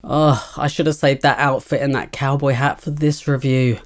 Oh, I should have saved that outfit and that cowboy hat for this review.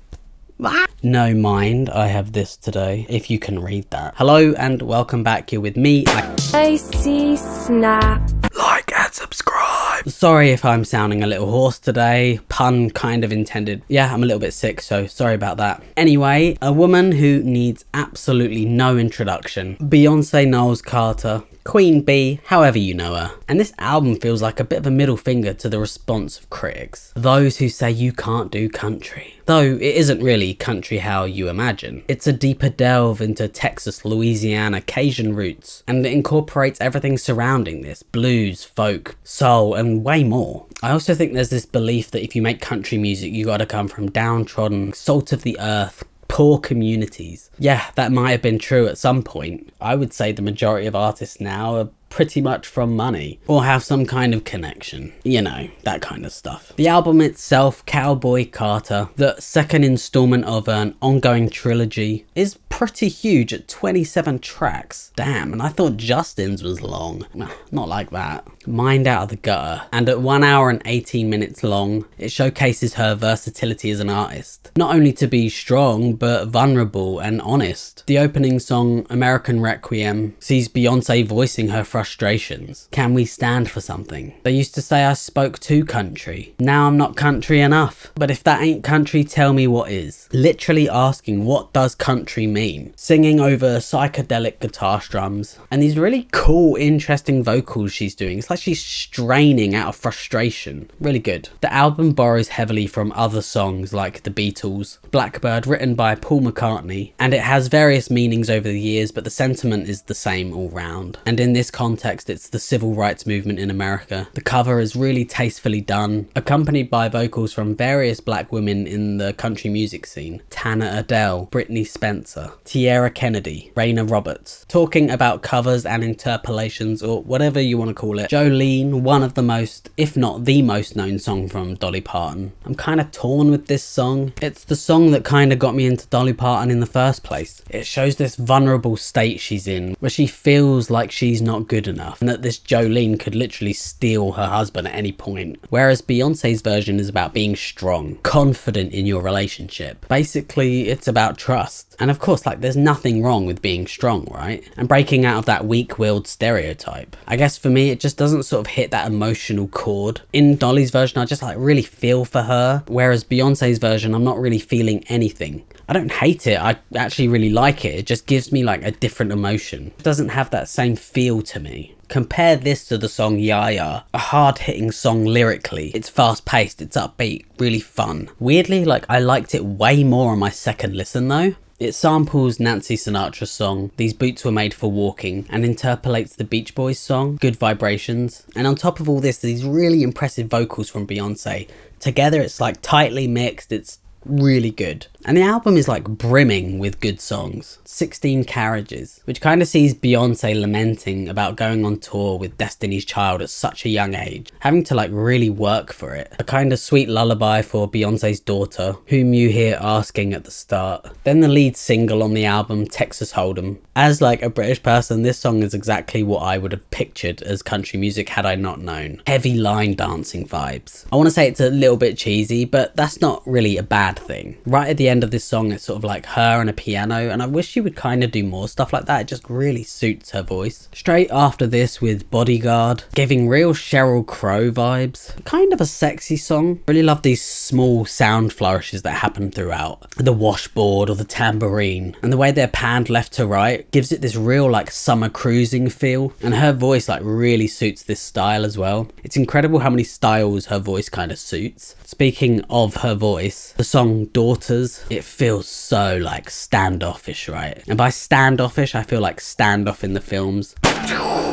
No mind, I have this today, if you can read that. Hello and welcome back, you're with me. I see snap. Like and subscribe. Sorry if I'm sounding a little hoarse today, pun kind of intended. Yeah, I'm a little bit sick, so sorry about that. Anyway, a woman who needs absolutely no introduction. Beyoncé Knowles Carter. Queen Bee, however you know her. And this album feels like a bit of a middle finger to the response of critics. Those who say you can't do country. Though it isn't really country how you imagine. It's a deeper delve into Texas, Louisiana, Cajun roots, and it incorporates everything surrounding this. Blues, folk, soul, and way more. I also think there's this belief that if you make country music, you gotta come from downtrodden, salt of the earth, poor communities. Yeah, that might have been true at some point. I would say the majority of artists now are pretty much from money or have some kind of connection, you know, that kind of stuff. The album itself, Cowboy Carter, the second installment of an ongoing trilogy, is pretty huge at 27 tracks. Damn, and I thought Justin's was long. Not like that. Mind Out of the Gutter. And at 1 hour and 18 minutes long, it showcases her versatility as an artist. Not only to be strong, but vulnerable and honest. The opening song, American Requiem, sees Beyoncé voicing her frustrations. Can we stand for something? They used to say I spoke too country. Now I'm not country enough. But if that ain't country, tell me what is. Literally asking, what does country mean? Singing over psychedelic guitar strums. And these really cool, interesting vocals she's doing. It's like she's straining out of frustration. Really good. The album borrows heavily from other songs like The Beatles, Blackbiird, written by Paul McCartney, and it has various meanings over the years, but the sentiment is the same all round. And in this context, it's the civil rights movement in America. The cover is really tastefully done, accompanied by vocals from various black women in the country music scene. Tana Adele, Brittany Spencer, Tierra Kennedy, Raina Roberts, talking about covers and interpolations, or whatever you want to call it. Jolene, one of the most, if not the most known song from Dolly Parton. I'm kind of torn with this song. It's the song that kind of got me into Dolly Parton in the first place. It shows this vulnerable state she's in, where she feels like she's not good enough, and that this Jolene could literally steal her husband at any point. Whereas Beyonce's version is about being strong, confident in your relationship. Basically, it's about trust. And of course, like, there's nothing wrong with being strong, right? And breaking out of that weak-willed stereotype. I guess for me, it just doesn't sort of hit that emotional chord. In Dolly's version, I just like really feel for her, whereas Beyonce's version, I'm not really feeling anything. I don't hate it, I actually really like it. It just gives me like a different emotion. It doesn't have that same feel to me. Compare this to the song Yaya, a hard-hitting song lyrically. It's fast-paced, it's upbeat, really fun. Weirdly, like, I liked it way more on my second listen though. It samples Nancy Sinatra's song, These Boots Were Made for Walking, and interpolates the Beach Boys song, Good Vibrations. And on top of all this, these really impressive vocals from Beyonce. Together, it's like tightly mixed, it's really good. And the album is like brimming with good songs. 16 Carriages, which kind of sees Beyonce lamenting about going on tour with Destiny's Child at such a young age, having to like really work for it. A kind of sweet lullaby for Beyonce's daughter, whom you hear asking at the start. Then the lead single on the album, Texas Hold'em. As like a British person, this song is exactly what I would have pictured as country music had I not known. Heavy line dancing vibes. I want to say it's a little bit cheesy, but that's not really a bad thing. Right at the end of this song, it's sort of like her and a piano, and I wish she would kind of do more stuff like that. It just really suits her voice. Straight after this with Bodyguard, giving real Sheryl Crow vibes. Kind of a sexy song. Really love these small sound flourishes that happen throughout. The washboard or the tambourine, and the way they're panned left to right gives it this real like summer cruising feel, and her voice like really suits this style as well. It's incredible how many styles her voice kind of suits. Speaking of her voice, the song Daughters, it feels so like standoffish, right? And by standoffish, I feel like Standoff in the films.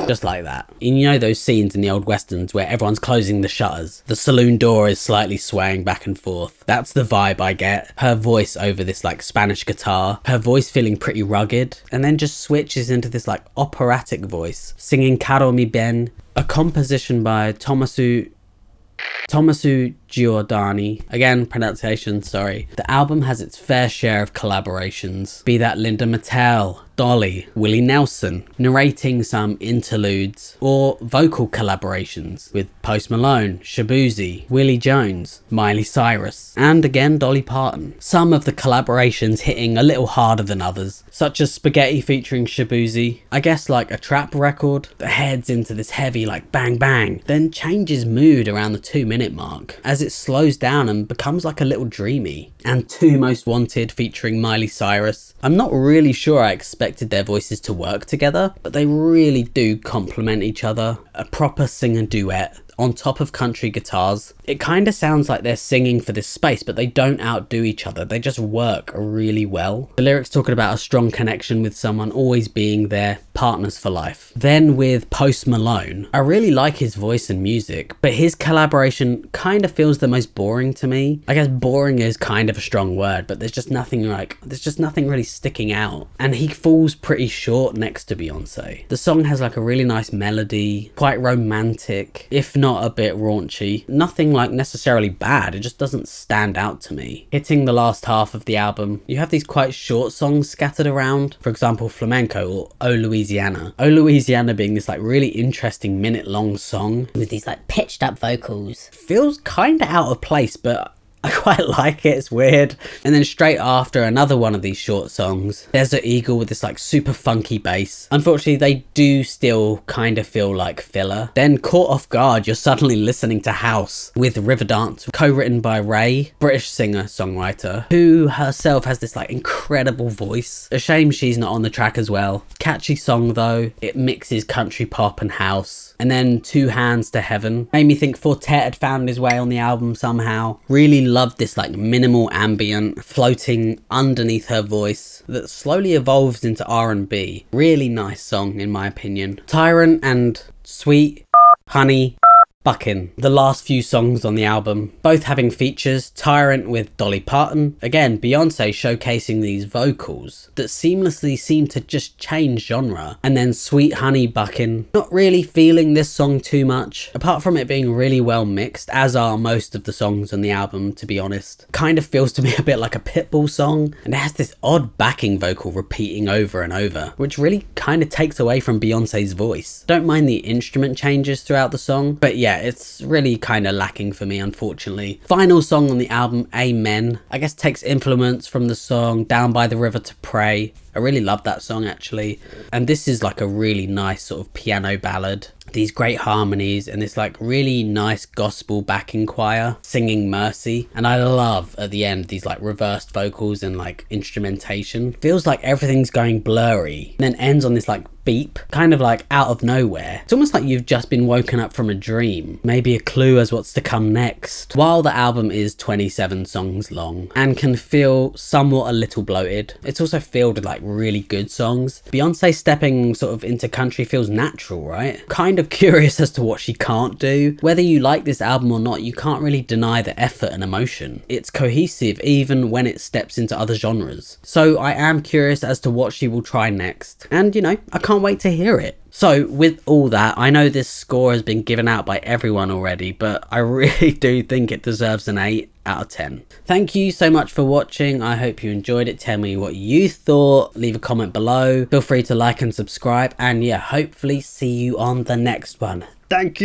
Just like that. And you know those scenes in the old westerns where everyone's closing the shutters, the saloon door is slightly swaying back and forth. That's the vibe I get. Her voice over this like Spanish guitar, her voice feeling pretty rugged, and then just switches into this like operatic voice, singing Caro mi ben, a composition by Tommaso Giordani. Again, pronunciation, sorry. The album has its fair share of collaborations, be that Linda Martell, Dolly, Willie Nelson, narrating some interludes or vocal collaborations with Post Malone, Shaboozey, Willie Jones, Miley Cyrus, and again Dolly Parton. Some of the collaborations hitting a little harder than others, such as Spaghettii featuring Shaboozey, I guess like a trap record that heads into this heavy like bang bang, then changes mood around the 2-minute mark as it slows down and becomes like a little dreamy. And Two Most Wanted featuring Miley Cyrus. I'm not really sure I expected their voices to work together, but they really do complement each other. A proper singer duet on top of country guitars. It kind of sounds like they're singing for this space, but they don't outdo each other. They just work really well. The lyrics talking about a strong connection with someone, always being there, partners for life. Then with Post Malone, I really like his voice and music, but his collaboration kind of feels the most boring to me. I guess boring is kind of a strong word, but there's just nothing really sticking out. And he falls pretty short next to Beyoncé. The song has like a really nice melody, quite romantic, if not a bit raunchy. Nothing like necessarily bad, it just doesn't stand out to me. Hitting the last half of the album, you have these quite short songs scattered around. For example, Flamenco or Oh Louisiana. Oh Louisiana being this like really interesting minute-long song with these like pitched up vocals. Feels kind of out of place, but I quite like it, it's weird. And then straight after another one of these short songs, Desert Eagle with this like super funky bass. Unfortunately, they do still kind of feel like filler. Then Caught Off Guard, you're suddenly listening to House with Riiverdance, co-written by Ray, British singer-songwriter, who herself has this like incredible voice. A shame she's not on the track as well. Catchy song though, it mixes country pop and house. And then Two Hands to Heaven made me think Fortet had found his way on the album somehow. Really loved this like minimal ambient floating underneath her voice that slowly evolves into R&B. Really nice song in my opinion. Tyrant and Sweet Honey Buckiin, the last few songs on the album, both having features. Tyrant with Dolly Parton, again Beyoncé showcasing these vocals that seamlessly seem to just change genre. And then Sweet Honey Buckiin, not really feeling this song too much, apart from it being really well mixed, as are most of the songs on the album to be honest. Kind of feels to me a bit like a Pitbull song, and it has this odd backing vocal repeating over and over, which really kind of takes away from Beyoncé's voice. Don't mind the instrument changes throughout the song, but yeah, it's really kind of lacking for me unfortunately. Final song on the album, Amen, I guess takes influence from the song Down by the River to Pray. I really love that song actually, and this is like a really nice sort of piano ballad. These great harmonies and this like really nice gospel backing choir singing Mercy, and I love at the end these like reversed vocals and like instrumentation. Feels like everything's going blurry and then ends on this like beep, kind of like out of nowhere. It's almost like you've just been woken up from a dream, maybe a clue as what's to come next. While the album is 27 songs long and can feel somewhat a little bloated, it's also filled with like really good songs. Beyoncé stepping sort of into country feels natural, right? Kind of curious as to what she can't do. Whether you like this album or not, you can't really deny the effort and emotion. It's cohesive even when it steps into other genres. So I am curious as to what she will try next, and you know, I can't wait to hear it. So with all that, I know this score has been given out by everyone already, but I really do think it deserves an 8 out of 10. Thank you so much for watching. I hope you enjoyed it. Tell me what you thought. Leave a comment below. Feel free to like and subscribe. And yeah, hopefully see you on the next one. Thank you.